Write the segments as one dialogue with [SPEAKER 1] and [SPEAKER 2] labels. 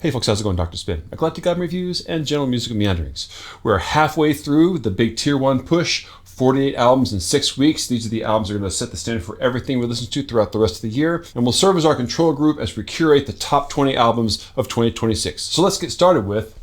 [SPEAKER 1] Hey folks, how's it going? Dr. Spin, eclectic album reviews and general musical meanderings. We're halfway through the big Tier 1 push, 48 albums in 6 weeks. These are the albums that are going to set the standard for everything we listen to throughout the rest of the year, and will serve as our control group as we curate the top 20 albums of 2026. So let's get started with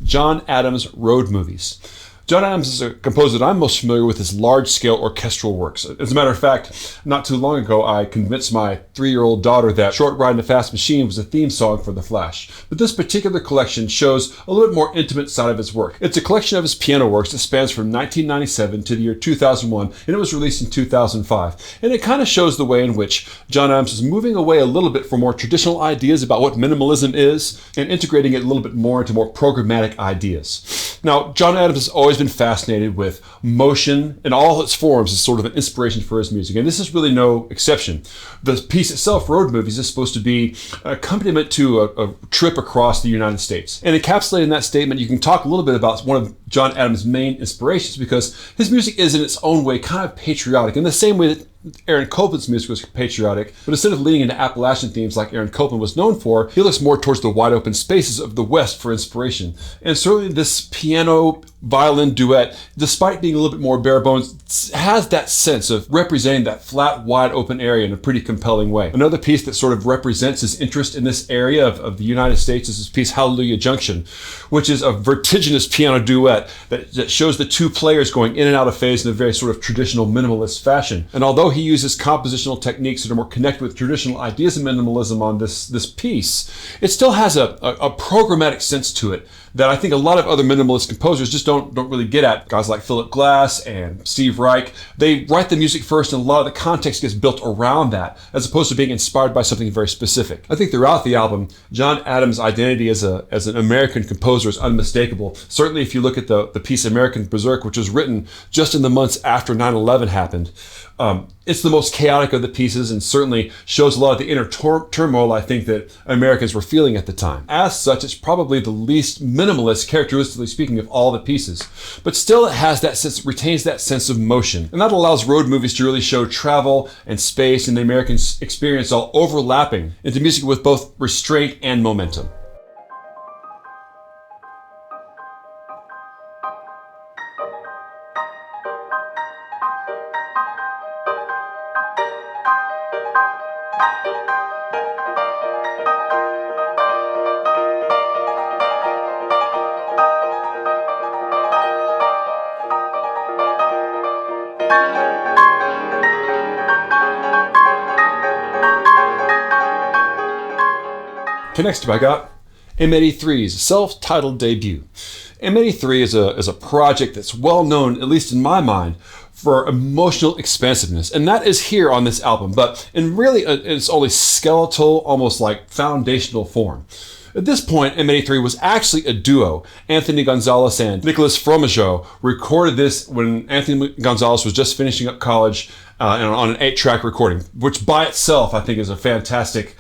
[SPEAKER 1] John Adams' Road Movies. John Adams is a composer that I'm most familiar with his large-scale orchestral works. As a matter of fact, not too long ago, I convinced my 3-year-old daughter that Short Ride in a Fast Machine was a theme song for The Flash. But this particular collection shows a little bit more intimate side of his work. It's a collection of his piano works that spans from 1997 to the year 2001, and it was released in 2005. And it kind of shows the way in which John Adams is moving away a little bit from more traditional ideas about what minimalism is, and integrating it a little bit more into more programmatic ideas. Now, John Adams has always been fascinated with motion in all its forms as sort of an inspiration for his music, and this is really no exception. The piece itself, Road Movies, is supposed to be an accompaniment to a trip across the United States. And encapsulating that statement, you can talk a little bit about one of John Adams' main inspirations, because his music is in its own way kind of patriotic, in the same way that Aaron Copland's music was patriotic, but instead of leaning into Appalachian themes like Aaron Copland was known for, he looks more towards the wide open spaces of the West for inspiration. And certainly this piano violin duet, despite being a little bit more bare bones, has that sense of representing that flat, wide open area in a pretty compelling way. Another piece that sort of represents his interest in this area of the United States is his piece Hallelujah Junction, which is a vertiginous piano duet that shows the two players going in and out of phase in a very sort of traditional minimalist fashion. And although he uses compositional techniques that are more connected with traditional ideas of minimalism on this piece, it still has a programmatic sense to it that I think a lot of other minimalist composers just don't really get at. Guys like Philip Glass and Steve Reich, they write the music first, and a lot of the context gets built around that, as opposed to being inspired by something very specific. I think throughout the album, John Adams' identity as an American composer is unmistakable. Certainly if you look at the piece American Berserk, which was written just in the months after 9/11 happened, it's the most chaotic of the pieces, and certainly shows a lot of the inner turmoil I think that Americans were feeling at the time. As such, it's probably the least minimalist, characteristically speaking, of all the pieces. But still, it has that sense, retains that sense of motion. And that allows Road Movies to really show travel and space and the American experience all overlapping into music with both restraint and momentum. Next up, I got M83's self-titled debut. M83 is a project that's well known, at least in my mind, for emotional expansiveness, and that is here on this album, but in really its only skeletal, almost like foundational form. At this point, M83 was actually a duo. Anthony Gonzalez and Nicholas Fromageau recorded this when Anthony Gonzalez was just finishing up college on an 8-track recording, which by itself I think is a fantastic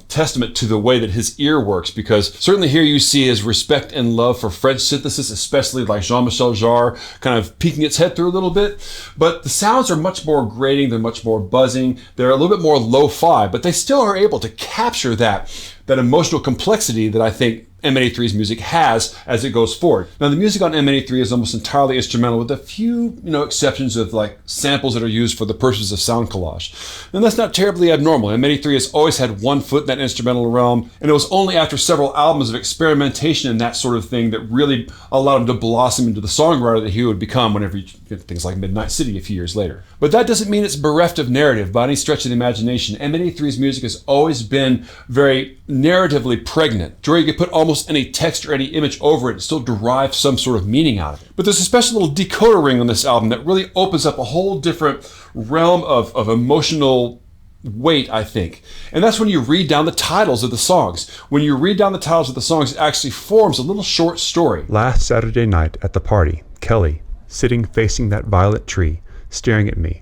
[SPEAKER 1] testament to the way that his ear works, because certainly here you see his respect and love for French synthesis, especially like Jean-Michel Jarre kind of peeking its head through a little bit. But the sounds are much more grating, they're much more buzzing, they're a little bit more lo-fi, but they still are able to capture that emotional complexity that I think M83's music has as it goes forward. Now, the music on M83 is almost entirely instrumental, with a few, exceptions of like samples that are used for the purposes of sound collage. And that's not terribly abnormal. M83 has always had one foot in that instrumental realm, and it was only after several albums of experimentation and that sort of thing that really allowed him to blossom into the songwriter that he would become whenever you get things like Midnight City a few years later. But that doesn't mean it's bereft of narrative by any stretch of the imagination. M83's music has always been very narratively pregnant, to where you could put almost any text or any image over it and still derive some sort of meaning out of it. But there's a special little decoder ring on this album that really opens up a whole different realm of emotional weight, I think. And that's when you read down the titles of the songs. When you read down the titles of the songs, it actually forms a little short story.
[SPEAKER 2] Last Saturday night at the party, Kelly, sitting facing that violet tree, staring at me.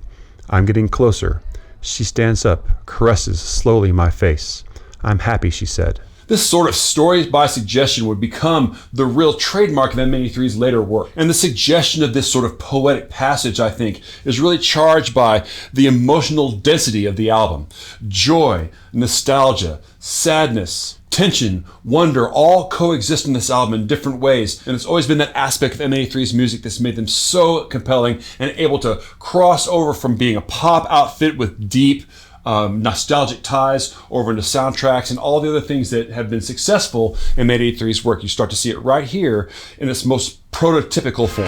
[SPEAKER 2] I'm getting closer. She stands up, caresses slowly my face. I'm happy, she said.
[SPEAKER 1] This sort of story by suggestion would become the real trademark of M83's later work. And the suggestion of this sort of poetic passage, I think, is really charged by the emotional density of the album. Joy, nostalgia, sadness, tension, wonder, all coexist in this album in different ways. And it's always been that aspect of M83's music that's made them so compelling and able to cross over from being a pop outfit with deep, nostalgic ties over into soundtracks and all the other things that have been successful in M83's work. You start to see it right here in its most prototypical form.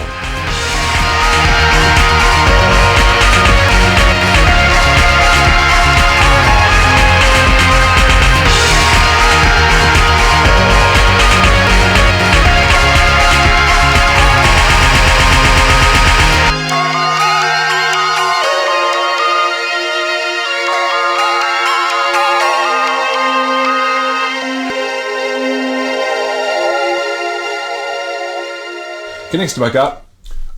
[SPEAKER 1] Okay, next up I got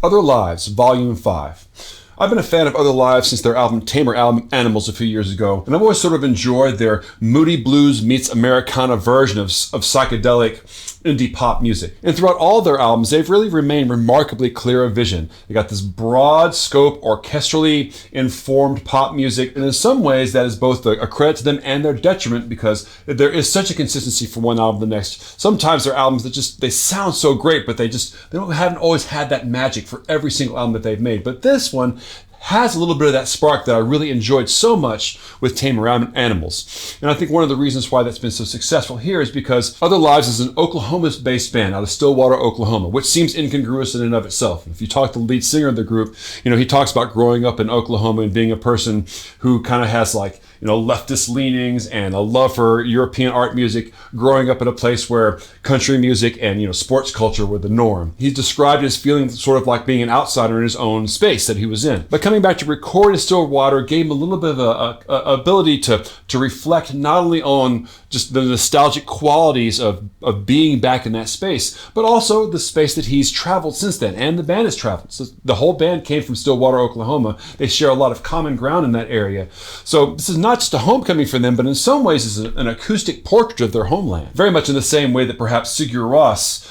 [SPEAKER 1] Other Lives, Volume 5. I've been a fan of Other Lives since their album Tamer Animals a few years ago, and I've always sort of enjoyed their moody blues meets Americana version of psychedelic indie pop music. And throughout all their albums, they've really remained remarkably clear of vision. They got this broad scope, orchestrally informed pop music, and in some ways that is both a credit to them and their detriment because there is such a consistency from one album to the next. Sometimes their albums that they sound so great, but haven't always had that magic for every single album that they've made. But this one has a little bit of that spark that I really enjoyed so much with Tamer Animals. And I think one of the reasons why that's been so successful here is because Other Lives is an Oklahoma-based band out of Stillwater, Oklahoma, which seems incongruous in and of itself. If you talk to the lead singer of the group, he talks about growing up in Oklahoma and being a person who kind of has leftist leanings and a love for European art music, growing up in a place where country music and, sports culture were the norm. He described his feeling sort of like being an outsider in his own space that he was in. But coming back to record in Stillwater gave him a little bit of a ability to reflect not only on just the nostalgic qualities of being back in that space, but also the space that he's traveled since then, and the band has traveled. So the whole band came from Stillwater, Oklahoma. They share a lot of common ground in that area. So this is not just a homecoming for them, but in some ways is an acoustic portrait of their homeland. Very much in the same way that perhaps Sigur Rós,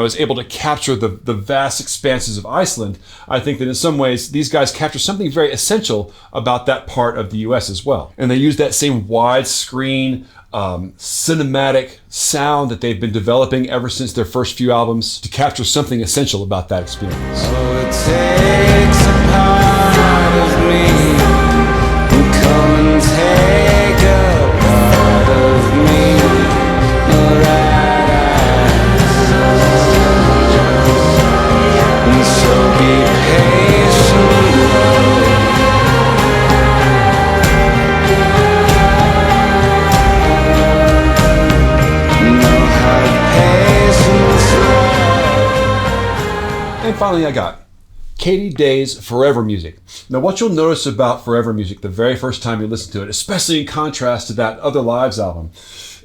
[SPEAKER 1] is able to capture the vast expanses of Iceland. I think that in some ways these guys capture something very essential about that part of the U.S. as well. And they use that same widescreen, cinematic sound that they've been developing ever since their first few albums to capture something essential about that experience.
[SPEAKER 3] Oh, it takes a part of me to come and take a part of me. And so be patient,
[SPEAKER 1] And finally I got Katie Day's Forever Music. Now what you'll notice about Forever Music the very first time you listen to it, especially in contrast to that Other Lives album,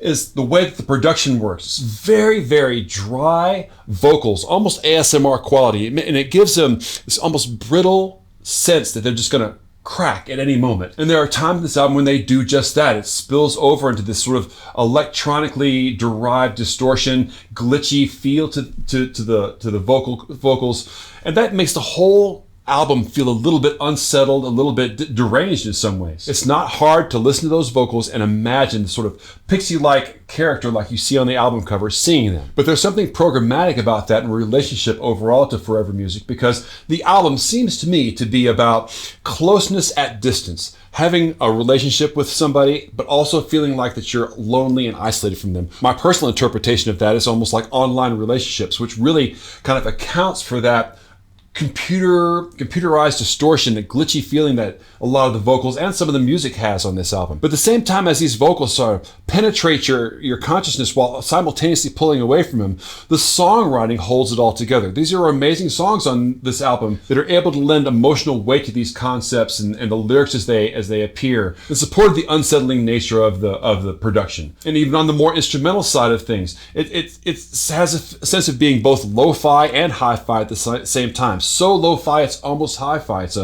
[SPEAKER 1] is the way that the production works. It's very, very dry vocals, almost ASMR quality, and it gives them this almost brittle sense that they're just gonna crack at any moment. And there are times in this album when they do just that. It spills over into this sort of electronically derived distortion, glitchy feel to the vocals, and that makes the whole album feel a little bit unsettled, a little bit deranged in some ways. It's not hard to listen to those vocals and imagine the sort of pixie-like character like you see on the album cover singing them. But there's something programmatic about that in relationship overall to Forever Music, because the album seems to me to be about closeness at distance, having a relationship with somebody, but also feeling like that you're lonely and isolated from them. My personal interpretation of that is almost like online relationships, which really kind of accounts for that computerized distortion, the glitchy feeling that a lot of the vocals and some of the music has on this album. But at the same time as these vocals sort of penetrate your consciousness while simultaneously pulling away from them, the songwriting holds it all together. These are amazing songs on this album that are able to lend emotional weight to these concepts and the lyrics as they appear, in support of the unsettling nature of the production. And even on the more instrumental side of things, it has a sense of being both lo-fi and hi-fi at the same time. So lo-fi it's almost hi-fi. It's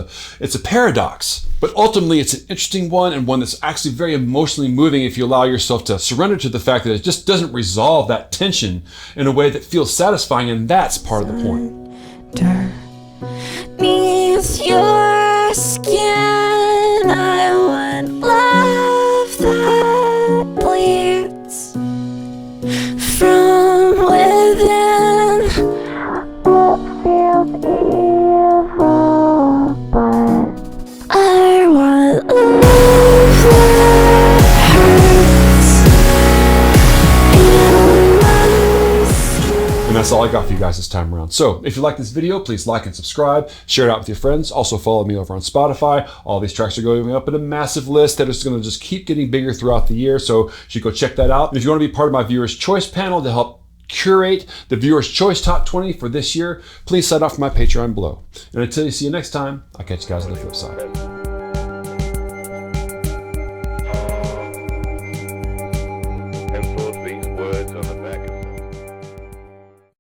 [SPEAKER 1] a paradox, but ultimately it's an interesting one, and one that's actually very emotionally moving if you allow yourself to surrender to the fact that it just doesn't resolve that tension in a way that feels satisfying, and that's part of the point.
[SPEAKER 4] Neath your skin, I want love that bleeds.
[SPEAKER 1] that's all I got for you guys this time around. So if you like this video, please like and subscribe, share it out with your friends. Also follow me over on Spotify. All these tracks are going up in a massive list that is going to just keep getting bigger throughout the year. So you should go check that out. And if you want to be part of my Viewers Choice panel to help curate the Viewers Choice Top 20 for this year, please sign up for my Patreon below. And until you see you next time, I'll catch you guys on the flip side.